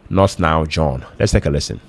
Not Now John. Let's take a listen.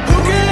Who can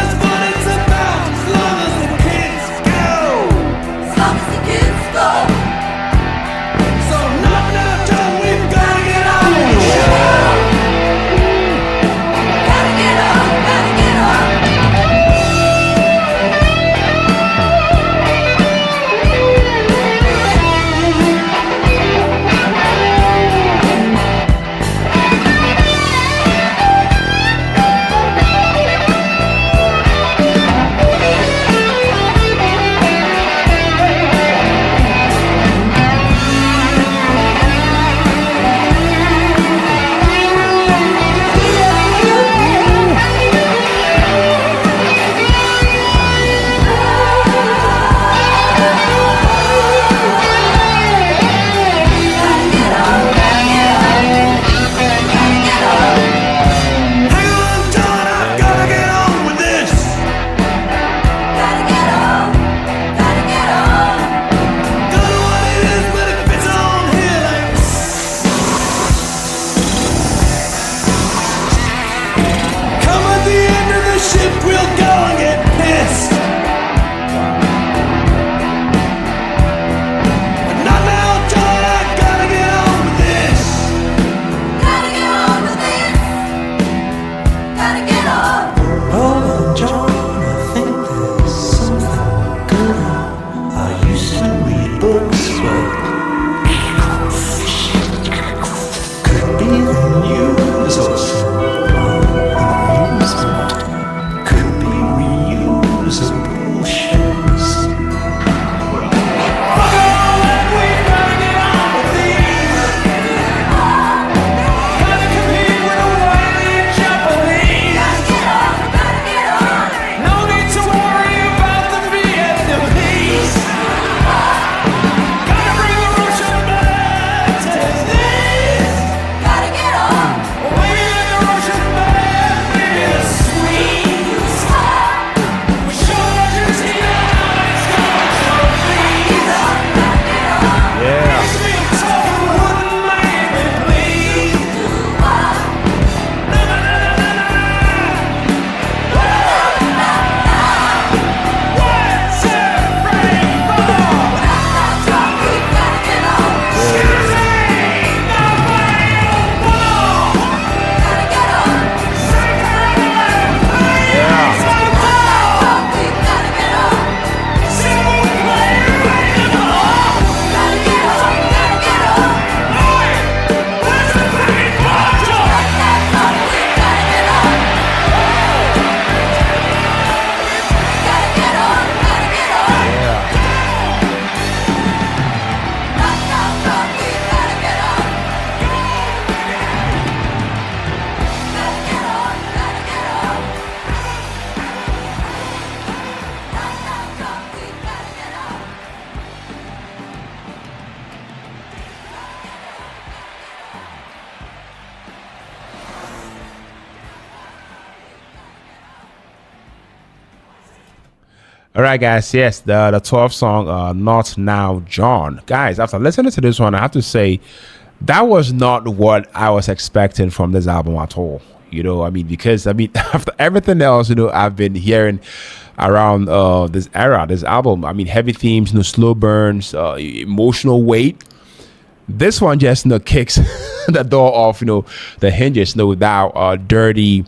All right, guys. Yes, the 12th song, "Not Now, John." Guys, after listening to this one, I have to say that was not what I was expecting from this album at all. I mean, because I mean, after everything else, I've been hearing around this era, this album. I mean, heavy themes, slow burns, emotional weight. This one just kicks the door off, the hinges, without dirty,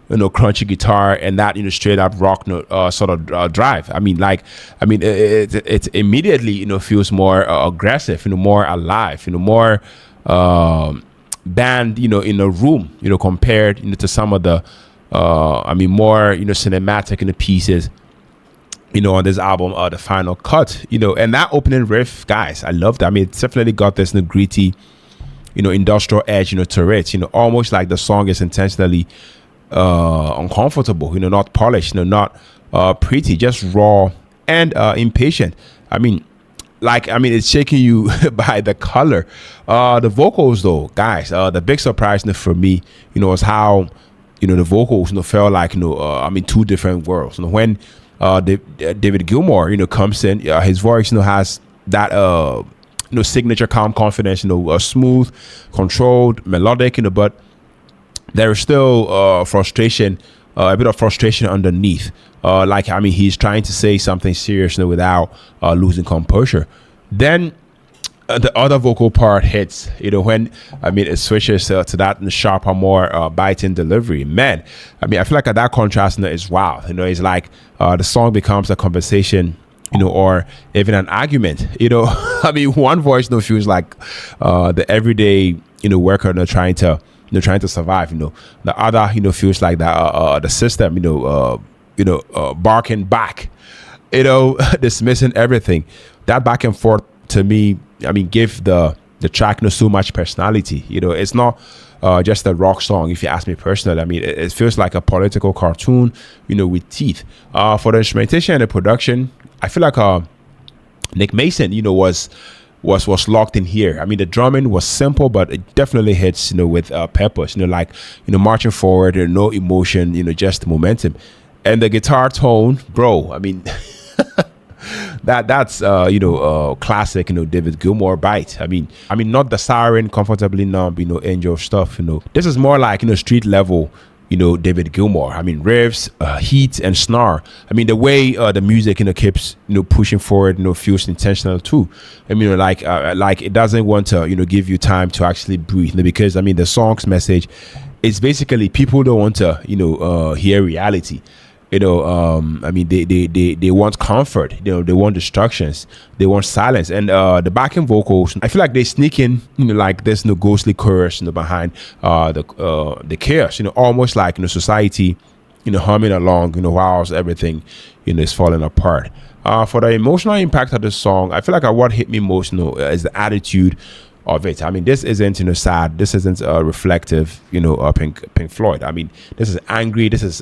crunchy guitar and that straight up rock sort of drive. I mean, it immediately feels more aggressive, more alive, more band, in a room, compared to some of the more cinematic pieces on this album, the final cut, and that opening riff, guys, I love that. I mean, it's definitely got this gritty, industrial edge, to it, almost like the song is intentionally uncomfortable, not polished, not pretty, just raw and impatient. I mean, it's shaking you by the color. The vocals, though, guys, the big surprise for me, was how the vocals felt like two different worlds. When David Gilmour comes in, his voice has that signature calm confidence, smooth, controlled, melodic, but there is still frustration, a bit of frustration underneath. He's trying to say something serious without losing composure. Then the other vocal part hits, when it switches to that sharper, more biting delivery. Man, I feel like that contrast is wild. It's like the song becomes a conversation, or even an argument. One voice feels like the everyday worker trying to survive. The other feels like the system barking back, dismissing everything. That back and forth, to me, give the track so much personality. It's not just a rock song, if you ask me personally. It feels like a political cartoon, with teeth. For the instrumentation and the production, I feel like Nick Mason, was locked in here. The drumming was simple, but it definitely hits, with purpose. Marching forward, no emotion, just momentum. And the guitar tone, bro. That's classic, David Gilmour bite. Not the siren, comfortably numb, angel stuff. This is more like street level, David Gilmour. Riffs, heat and snare. The way the music keeps pushing forward, feels intentional too. Like it doesn't want to give you time to actually breathe, because the song's message is basically people don't want to hear reality. They want comfort. They want distractions. They want silence. And the backing vocals, I feel like they sneak in, like this ghostly chorus, behind the chaos. Almost like society, humming along, whilst everything, is falling apart. For the emotional impact of the song, I feel like what hit me most, is the attitude of it. This isn't sad. This isn't reflective, Pink Floyd. This is angry. This is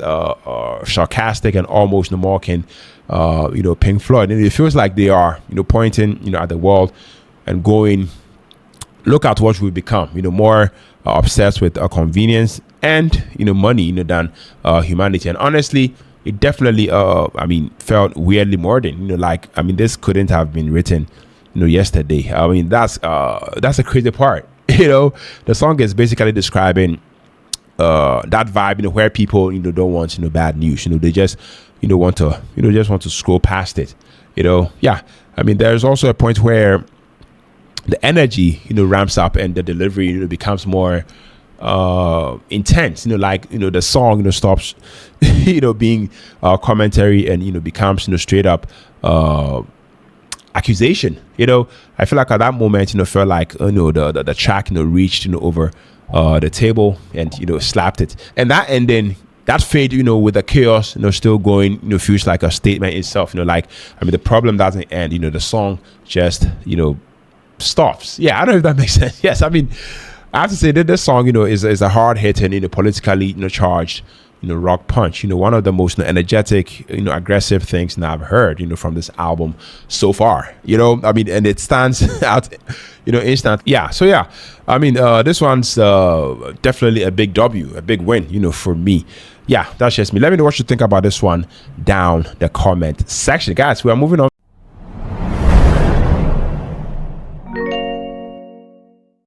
sarcastic and almost mocking, Pink Floyd. And it feels like they are, pointing, at the world and going, look at what we've become. More obsessed with convenience and money, than humanity. And honestly, it definitely, felt weirdly modern. This couldn't have been written yesterday. That's a crazy part. The song is basically describing that vibe, where people don't want bad news. They just want to scroll past it. There's also a point where the energy ramps up and the delivery becomes more intense. The song stops being commentary and becomes straight up accusation. I feel like at that moment felt like the track reached over the table and slapped it, and that ending, that fade with the chaos still going feels like a statement itself. The problem doesn't end. The song just stops. I don't know if that makes sense. Yes, I have to say that this song is a hard hitting, politically charged rock punch, one of the most energetic, aggressive things that I've heard, from this album so far, I mean, and it stands out, instant. Yeah. So yeah, I mean, this one's definitely a big W, a big win, for me. Yeah, that's just me. Let me know what you think about this one down the comment section, guys. We are moving on.